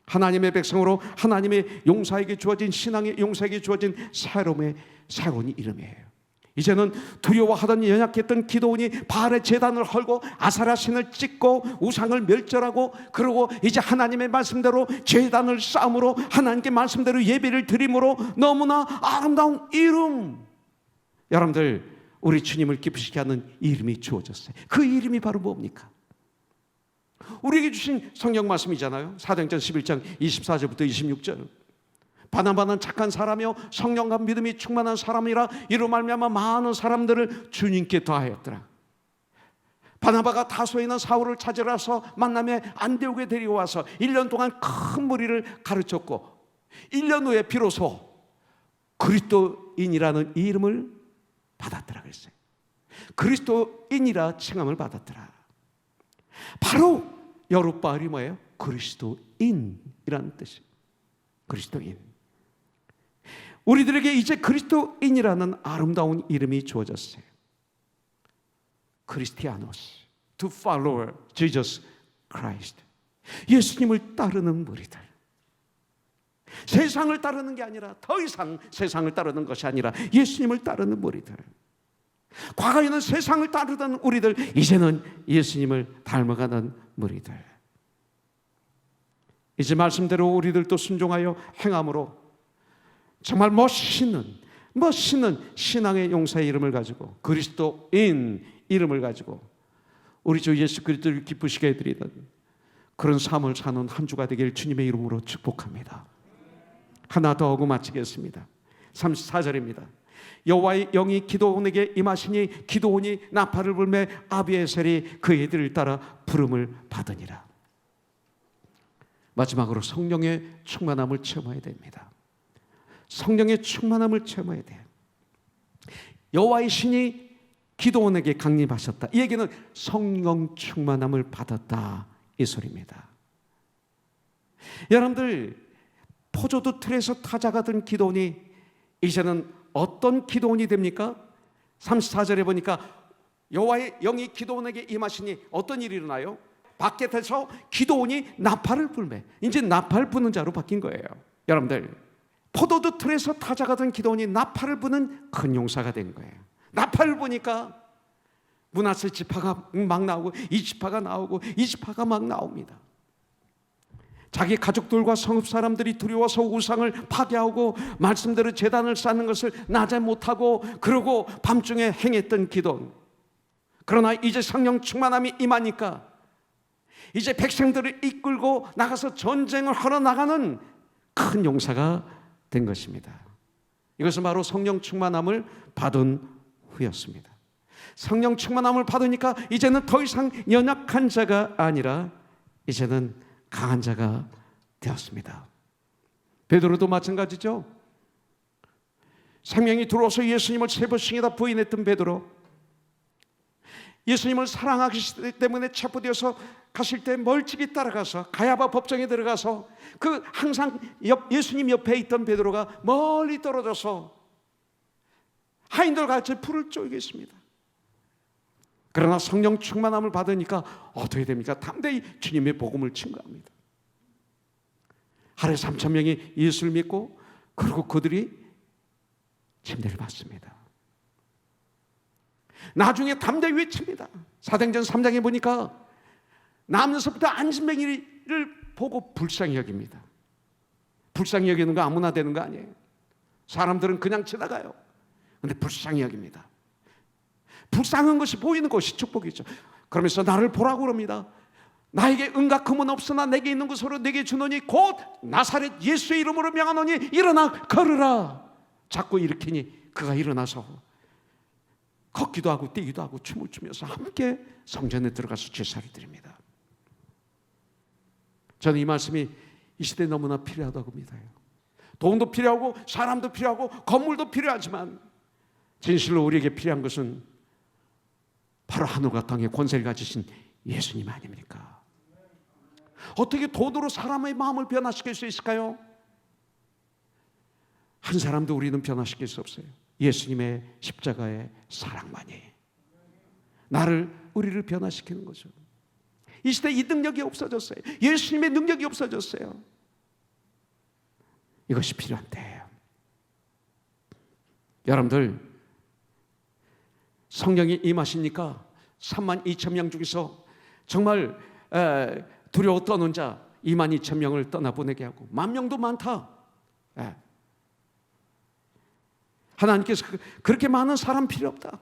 하나님의 백성으로 하나님의 용사에게 주어진, 신앙의 용사에게 주어진 새로운 이름이에요. 이제는 두려워하던 연약했던 기도원이 바알의 제단을 헐고 아세라 신을 찍고 우상을 멸절하고 그리고 이제 하나님의 말씀대로 제단을 쌓음으로 하나님께 말씀대로 예배를 드림으로 너무나 아름다운 이름, 여러분들 우리 주님을 기쁘시게 하는 이름이 주어졌어요. 그 이름이 바로 뭡니까? 우리에게 주신 성경 말씀이잖아요. 사도행전 11장 24절부터 26절. 바나바는 착한 사람이요 성령과 믿음이 충만한 사람이라 이로 말미암아 많은 사람들을 주님께 더하였더라. 바나바가 다소에 있는 사울을 찾으러서 만남에 안디옥에 데려와서 1년 동안 큰 무리를 가르쳤고 1년 후에 비로소 그리스도인이라는 이름을 받았더라 그랬어요. 그리스도인이라 칭함을 받았더라. 바로 여룹바알이 뭐예요? 그리스도인이라는 뜻이에요. 그리스도인. 우리들에게 이제 그리스도인이라는 아름다운 이름이 주어졌어요. 크리스티아노스, to follow Jesus Christ. 예수님을 따르는 무리들. 세상을 따르는 게 아니라, 더 이상 세상을 따르는 것이 아니라 예수님을 따르는 무리들. 과거에는 세상을 따르던 우리들, 이제는 예수님을 닮아가는 무리들. 이제 말씀대로 우리들도 순종하여 행함으로 정말 멋있는 신앙의 용사의 이름을 가지고, 그리스도인 이름을 가지고 우리 주 예수 그리스도를 기쁘시게 해드리는 그런 삶을 사는 한 주가 되길 주님의 이름으로 축복합니다. 하나 더 하고 마치겠습니다. 34절입니다. 여호와의 영이 기드온에게 임하시니 기드온이 나팔을 불매 아비에셀이 그 애들을 따라 부름을 받으니라. 마지막으로 성령의 충만함을 체험해야 됩니다. 성령의 충만함을 체험해야 돼요. 여호와의 신이 기드온에게 강림하셨다. 이 얘기는 성령 충만함을 받았다, 이 소리입니다. 여러분들, 포도주 틀에서 타자가 된 기드온이 이제는 어떤 기드온이 됩니까? 34절에 보니까 여호와의 영이 기드온에게 임하시니 어떤 일이 일어나요? 밖에서 기드온이 나팔을 불매, 이제 나팔 부는 자로 바뀐 거예요. 여러분들, 포도주 틀에서 타자가 된 기드온이 나팔을 부는 큰 용사가 된 거예요. 나팔을 부니까 므낫세 지파가 막 나오고, 이 지파가 나오고, 이 지파가 막 나옵니다. 자기 가족들과 성읍 사람들이 두려워서 우상을 파괴하고 말씀대로 제단을 쌓는 것을 낮에 못하고, 그러고 밤중에 행했던 기드온. 그러나 이제 성령 충만함이 임하니까 이제 백성들을 이끌고 나가서 전쟁을 하러 나가는 큰 용사가 된 것입니다. 이것은 바로 성령 충만함을 받은 후였습니다. 성령 충만함을 받으니까 이제는 더 이상 연약한 자가 아니라 이제는 강한 자가 되었습니다. 베드로도 마찬가지죠. 생명이 들어와서 예수님을 세 번씩이나 부인했던 베드로, 예수님을 사랑하기 때문에 체포되어서 가실 때 멀찍이 따라가서 가야바 법정에 들어가서 그 항상 예수님 옆에 있던 베드로가 멀리 떨어져서 하인들과 같이 불을 쬐고 있습니다. 그러나 성령 충만함을 받으니까 어떻게 됩니까? 담대히 주님의 복음을 증거합니다. 하루에 3,000명이 예수를 믿고, 그리고 그들이 침례를 받습니다. 나중에 담대히 외칩니다. 사도행전 3장에 보니까 남녀서부터 안진뱅이를 보고 불쌍히 여깁니다. 불쌍히 여기는 거 아무나 되는 거 아니에요. 사람들은 그냥 지나가요. 그런데 불쌍히 여깁니다. 불쌍한 것이 보이는 것이 축복이죠. 그러면서 나를 보라고 그럽니다. 나에게 은과 금은 없으나 내게 있는 것으로 내게 주노니 곧 나사렛 예수의 이름으로 명하노니 일어나 걸으라. 자꾸 일으키니 그가 일어나서 걷기도 하고 뛰기도 하고 춤을 추면서 함께 성전에 들어가서 제사를 드립니다. 저는 이 말씀이 이 시대에 너무나 필요하다고 믿어요. 돈도 필요하고 사람도 필요하고 건물도 필요하지만 진실로 우리에게 필요한 것은 바로 하늘과 땅의 권세를 가지신 예수님 아닙니까? 어떻게 돈으로 사람의 마음을 변화시킬 수 있을까요? 한 사람도 우리는 변화시킬 수 없어요. 예수님의 십자가의 사랑만이 우리를 변화시키는 거죠. 이 시대에 이 능력이 없어졌어요. 예수님의 능력이 없어졌어요. 이것이 필요한 때예요. 여러분들, 성령이 임하시니까 32,000명 중에서 정말 두려워 떠는 자 22,000명을 떠나보내게 하고, 10,000명도 많다. 하나님께서 그렇게 많은 사람 필요 없다.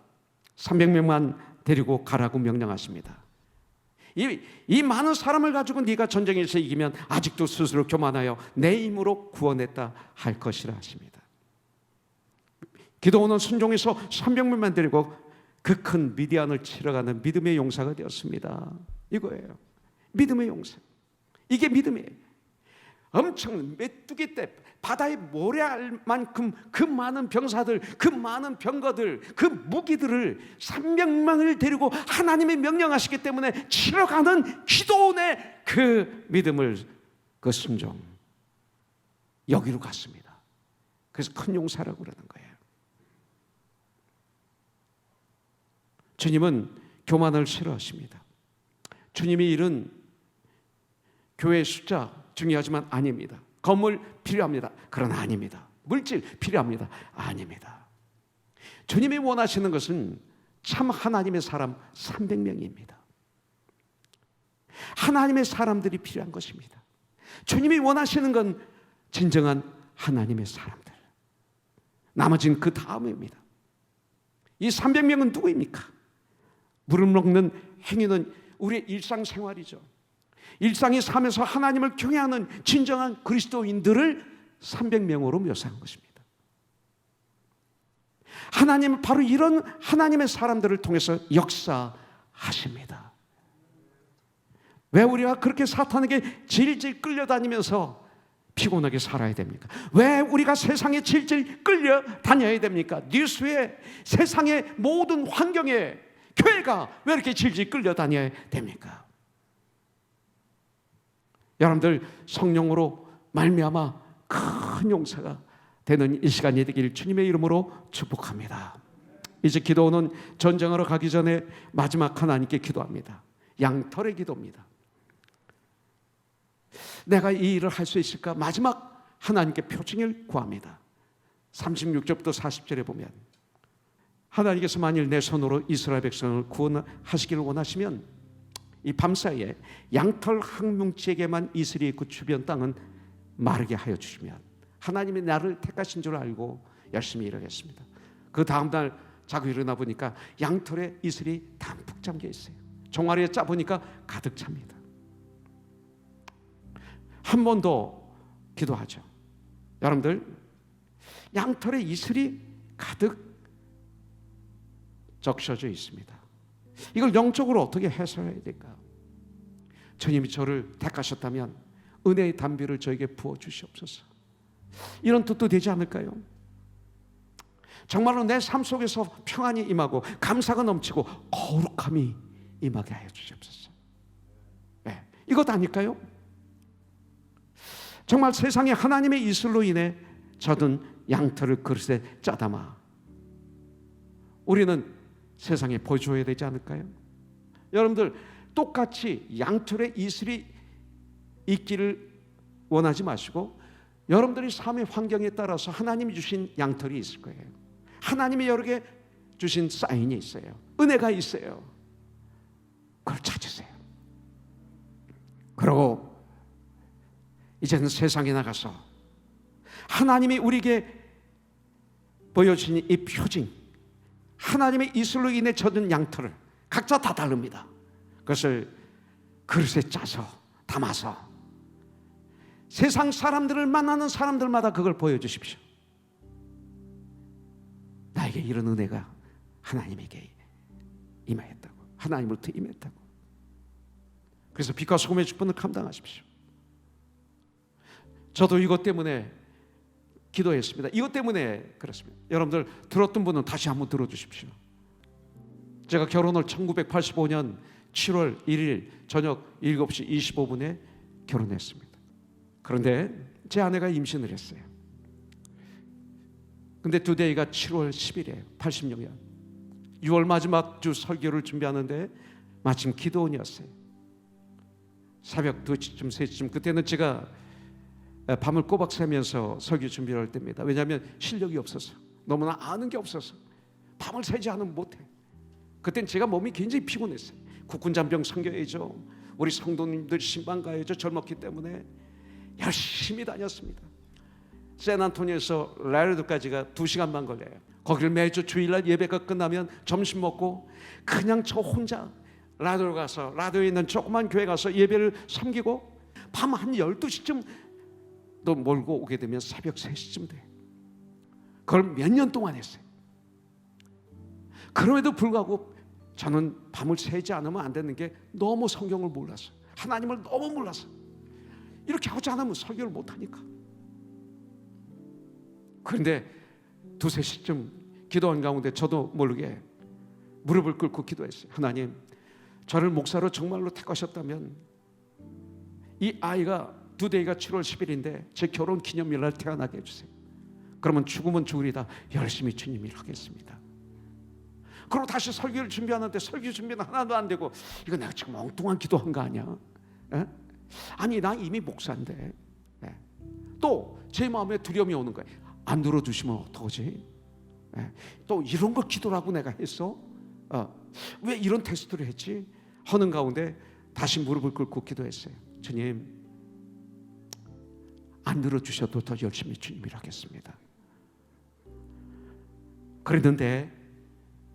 300명만 데리고 가라고 명령하십니다. 이 많은 사람을 가지고 네가 전쟁에서 이기면 아직도 스스로 교만하여 내 힘으로 구원했다 할 것이라 하십니다. 기드온은 순종해서 300명만 데리고 그 큰 미디안을 치러가는 믿음의 용사가 되었습니다. 이거예요. 믿음의 용사. 이게 믿음이에요. 엄청 메뚜기 때 바다에 모래알 만큼 그 많은 병사들, 그 많은 병거들, 그 무기들을 300명을 데리고 하나님이 명령하시기 때문에 치러가는 기도원의 그 믿음을, 그 순종, 여기로 갔습니다. 그래서 큰 용사라고 그러는 거예요. 주님은 교만을 싫어하십니다. 주님의 일은 교회의 숫자 중요하지만 아닙니다. 건물 필요합니다. 그러나 아닙니다. 물질 필요합니다. 아닙니다. 주님이 원하시는 것은 참 하나님의 사람 300명입니다. 하나님의 사람들이 필요한 것입니다. 주님이 원하시는 건 진정한 하나님의 사람들. 나머지는 그 다음입니다. 이 300명은 누구입니까? 물을 먹는 행위는 우리의 일상생활이죠. 일상의 삶에서 하나님을 경외하는 진정한 그리스도인들을 300명으로 묘사한 것입니다. 하나님은 바로 이런 하나님의 사람들을 통해서 역사하십니다. 왜 우리가 그렇게 사탄에게 질질 끌려다니면서 피곤하게 살아야 됩니까? 왜 우리가 세상에 질질 끌려다녀야 됩니까? 뉴스에, 세상의 모든 환경에 교회가 왜 이렇게 질질 끌려다녀야 됩니까? 여러분들 성령으로 말미암아 큰 용사가 되는 이 시간이 되길 주님의 이름으로 축복합니다. 이제 기도는 전쟁하러 가기 전에 마지막 하나님께 기도합니다. 양털의 기도입니다. 내가 이 일을 할 수 있을까? 마지막 하나님께 표징을 구합니다. 36절부터 40절에 보면 하나님께서 만일 내 손으로 이스라엘 백성을 구원하시기를 원하시면 이 밤사이에 양털 한 뭉치에게만 이슬이 있고 주변 땅은 마르게 하여 주시면 하나님이 나를 택하신 줄 알고 열심히 일하겠습니다. 그 다음날 자고 일어나 보니까 양털에 이슬이 담뿍 잠겨 있어요. 종아리에 짜보니까 가득 찹니다. 한 번 더 기도하죠. 여러분들, 양털에 이슬이 가득 적셔져 있습니다. 이걸 영적으로 어떻게 해석해야 될까? 주님이 저를 택하셨다면 은혜의 담비를 저에게 부어주시옵소서. 이런 뜻도 되지 않을까요? 정말로 내 삶 속에서 평안이 임하고 감사가 넘치고 거룩함이 임하게 하여 주시옵소서. 네, 이것 아닐까요? 정말 세상에 하나님의 이슬로 인해 젖은 양털을 그릇에 짜담아 우리는 세상에 보여줘야 되지 않을까요? 여러분들, 똑같이 양털에 이슬이 있기를 원하지 마시고 여러분들이 삶의 환경에 따라서 하나님이 주신 양털이 있을 거예요. 하나님이 여러 개 주신 사인이 있어요. 은혜가 있어요. 그걸 찾으세요. 그리고 이제는 세상에 나가서 하나님이 우리에게 보여주신 이 표징, 하나님의 이슬로 인해 젖은 양털을 각자 다 다릅니다. 그것을 그릇에 짜서 담아서 세상 사람들을 만나는 사람들마다 그걸 보여주십시오. 나에게 이런 은혜가 하나님에게 임하였다고, 하나님으로부터 임했다고. 그래서 빛과 소금의 직분을 감당하십시오. 저도 이것 때문에 기도했습니다. 이것 때문에 그렇습니다. 여러분들 들었던 분은 다시 한번 들어주십시오. 제가 결혼을 1985년 7월 1일 저녁 7시 25분에 결혼했습니다. 그런데 제 아내가 임신을 했어요. 근데 두데이가 7월 10일이에요. 86년 6월 마지막 주 설교를 준비하는데 마침 기도원이었어요. 새벽 2시쯤 3시쯤. 그때는 제가 밤을 꼬박 새면서 설교 준비를 할 때입니다. 왜냐하면 실력이 없어서, 너무나 아는 게 없어서 밤을 새지 않으면 못해. 그땐 제가 몸이 굉장히 피곤했어요. 국군잔병 섬겨야죠, 우리 성도님들 신방 가야죠. 젊었기 때문에 열심히 다녔습니다. 샌안토니오에서 라레도까지가 2시간 반 걸려요. 거기를 매주 주일날 예배가 끝나면 점심 먹고 그냥 저 혼자 라디오 가서, 라디오에 있는 조그만 교회 가서 예배를 섬기고 밤 한 12시쯤 또 몰고 오게 되면 새벽 3시쯤 돼. 그걸 몇 년 동안 했어요. 그럼에도 불구하고 저는 밤을 새지 않으면 안 되는 게 너무 성경을 몰라서, 하나님을 너무 몰라서 이렇게 하지 않으면 설교를 못하니까. 그런데 2, 3시쯤 기도한 가운데 저도 모르게 무릎을 꿇고 기도했어요. 하나님, 저를 목사로 정말로 택하셨다면 이 아이가 두데이가 7월 10일인데 제 결혼 기념일날 태어나게 해주세요. 그러면 죽으면 죽으리다 열심히 주님 일 하겠습니다. 그리고 다시 설교를 준비하는데 설교 준비는 하나도 안 되고, 이거 내가 지금 엉뚱한 기도한 거 아니야? 에? 아니 나 이미 목사인데. 또 또 제 마음에 두려움이 오는 거예요. 안 들어주시면 어떡하지? 또 이런 걸 기도라고 내가 했어? 왜 이런 테스트를 했지? 하는 가운데 다시 무릎을 꿇고 기도했어요. 주님, 안 들어주셔도 더 열심히 주님을 하겠습니다. 그랬는데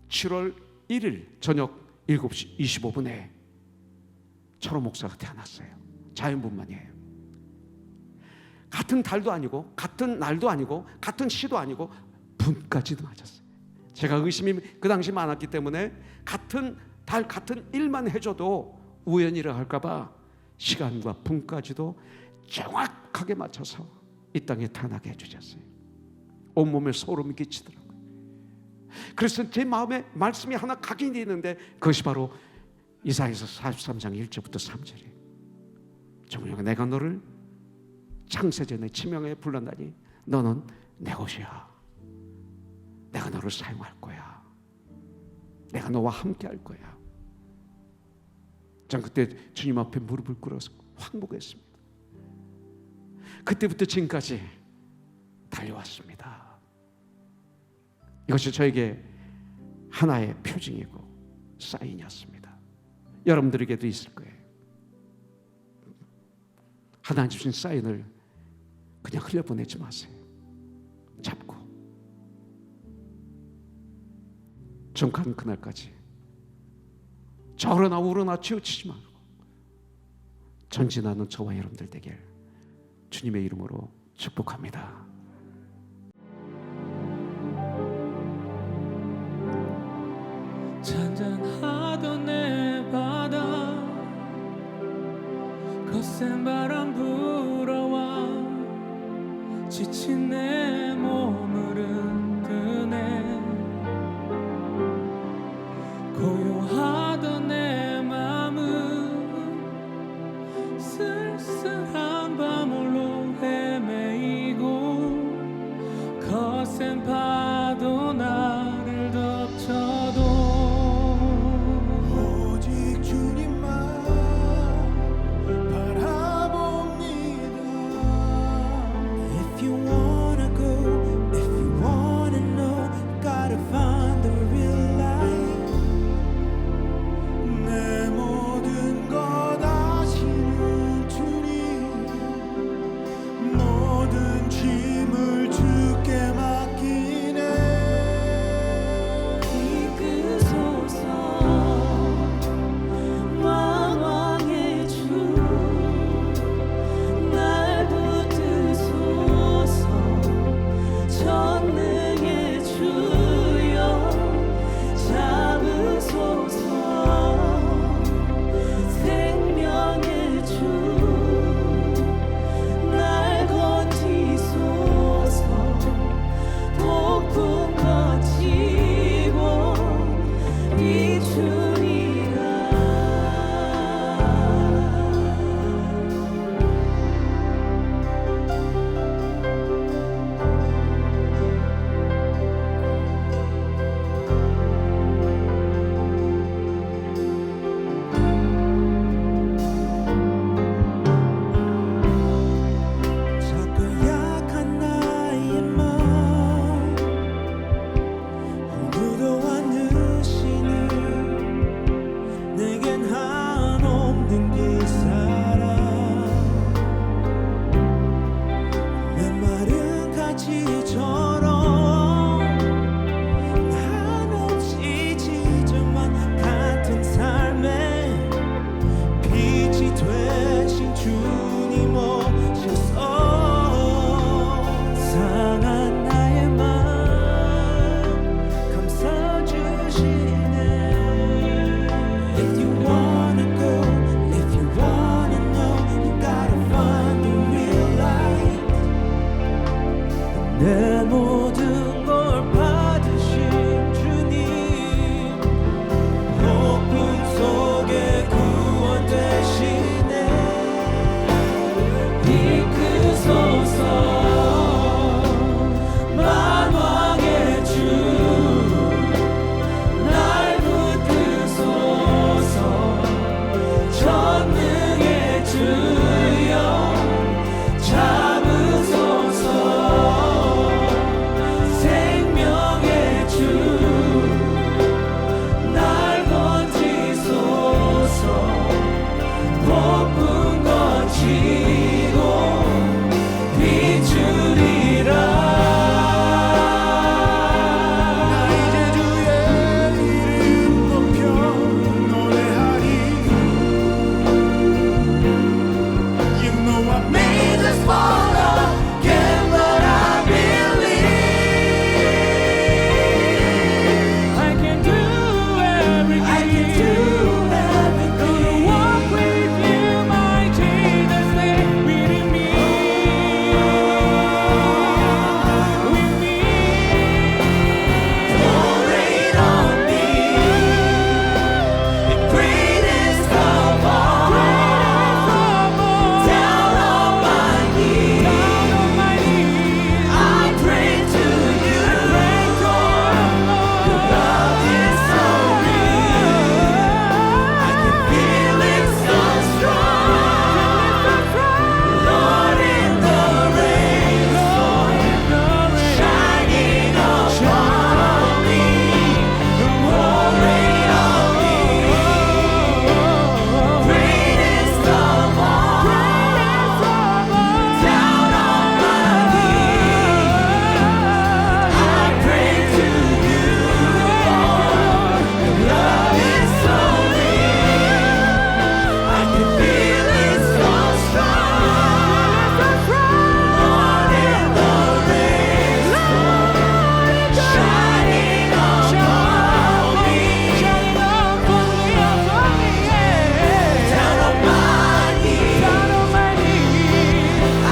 7월 1일 저녁 7시 25분에 철호 목사가 태어났어요. 자연분만이에요. 같은 달도 아니고 같은 날도 아니고 같은 시도 아니고 분까지도 맞았어요. 제가 의심이 그 당시 많았기 때문에 같은 달 같은 일만 해줘도 우연이라 할까봐 시간과 분까지도 정확하게 맞춰서 이 땅에 태어나게 해주셨어요. 온몸에 소름이 끼치더라고요. 그래서 제 마음에 말씀이 하나 각인이 있는데 그것이 바로 이사야서 43장 1절부터 3절이에요. 정령아, 내가 너를 창세전에 지명에 불렀나니 너는 내 것이야. 내가 너를 사용할 거야. 내가 너와 함께 할 거야. 전 그때 주님 앞에 무릎을 꿇어서 황복했습니다. 그때부터 지금까지 달려왔습니다. 이것이 저에게 하나의 표징이고 사인이었습니다. 여러분들에게도 있을 거예요. 하나님 주신 사인을 그냥 흘려보내지 마세요. 잡고 정한 그날까지 저러나 우러나 치우치지 말고 전진하는 저와 여러분들 되길 주님의 이름으로 축복합니다. 잔잔하던 내 바다 거센 바람 불어와 지친 내 몸을 흔드네. 고요하던 내 마음은 쓸쓸한 밤홀로 헤매이고 거센 파도 나를 덮쳐도 오직 주님만 바라봅니다. If you wanna go, if you wanna know, gotta find the real light. 내 모든 것 아시는 주님, 모든 짐을 주께 맡기네. I may just fall again, but I believe I can do everything. I can do everything. Gonna walk with you, my Jesus, stay with me. With me. Pour rain on me, the greatest of all. Down on my knees, I pray to you, Your love is so real. I can feel it so strong. Lord, in the rain, shining upon me, pour rain on me, greatest of all. Down on my knees, I pray to you, Lord. Your love is so real. I can feel it so strong. Lord, in the rain, shining upon me, down on my knees,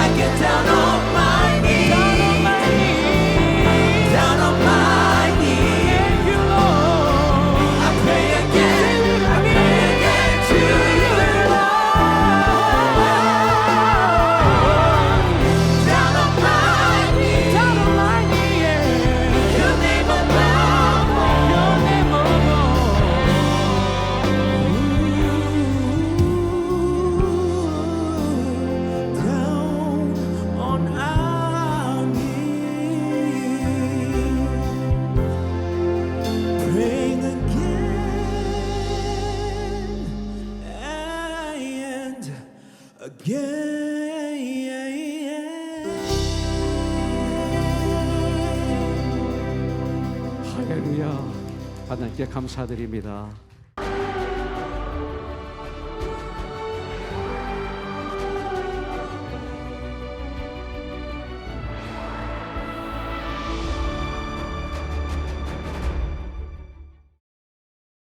I get down on my knees, down on my knees. I pray again to you, Lord. Down on my knees, your name above down on our knees, praying again and again. 할렐루야. 하나님께 감사드립니다.